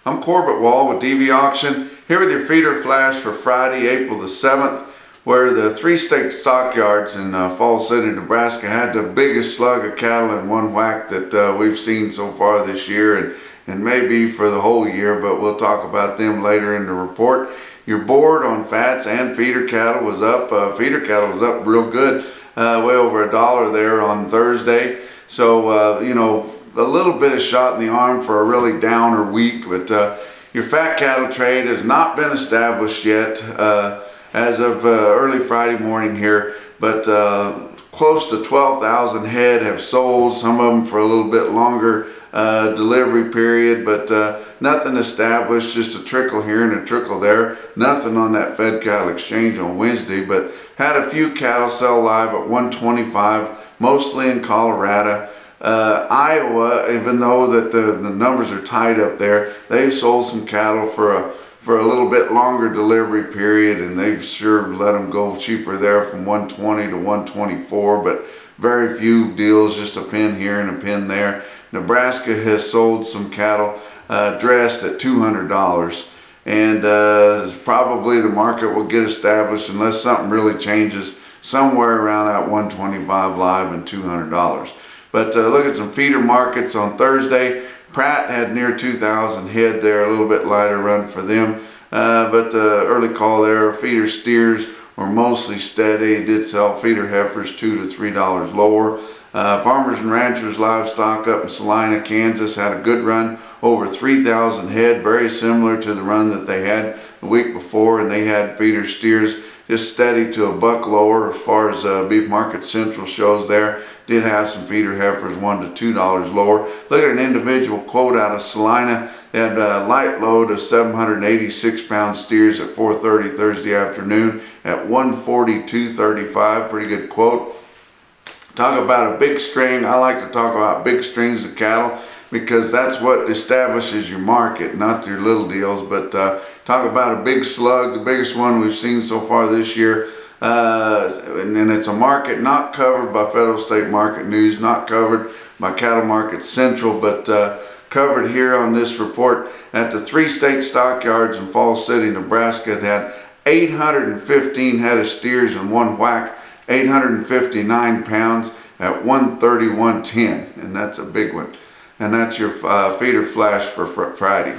I'm Corbett Wall with DV Auction, here with your feeder flash for Friday, April the 7th, where the three-state stockyards in Falls City, Nebraska had the biggest slug of cattle in one whack that we've seen so far this year, and maybe for the whole year, but we'll talk about them later in the report. Your board on fats and feeder cattle was up. Feeder cattle was up real good, way over $1 there on Thursday. So, you know, a little bit of shot in the arm for a really downer week, but your fat cattle trade has not been established yet as of early Friday morning here, but close to 12,000 head have sold, some of them for a little bit longer delivery period, but nothing established, just a trickle here and a trickle there. Nothing on that fed cattle exchange on Wednesday, but had a few cattle sell live at 125, mostly in Colorado. Iowa, even though that the numbers are tight up there, they've sold some cattle for a little bit longer delivery period, and they've sure let them go cheaper there from 120 to 124, but very few deals, just a pin here and a pin there. Nebraska has sold some cattle dressed at $200, and probably the market will get established unless something really changes somewhere around that 125 live and $200. But look at some feeder markets on Thursday. Pratt had near 2,000 head there, a little bit lighter run for them. But the early call there, feeder steers were mostly steady. It did sell feeder heifers $2 to $3 lower. Farmers and ranchers livestock up in Salina, Kansas had a good run, over 3,000 head, very similar to the run that they had the week before, and they had feeder steers just steady to $1 lower as far as Beef Market Central shows there. Did have some feeder heifers $1 to $2 lower. Look at an individual quote out of Salina. They had a light load of 786 pound steers at 4:30 Thursday afternoon at 142.35. Pretty good quote. Talk about a big string. I like to talk about big strings of cattle because that's what establishes your market, not your little deals. But talk about a big slug, the biggest one we've seen so far this year. And it's a market not covered by Federal State Market News, not covered by Cattle Market Central, but covered here on this report at the three-state stockyards in Falls City, Nebraska. They had 815 head of steers in one whack, 859 pounds at 131.10, and that's a big one. And that's your feeder flash for Friday.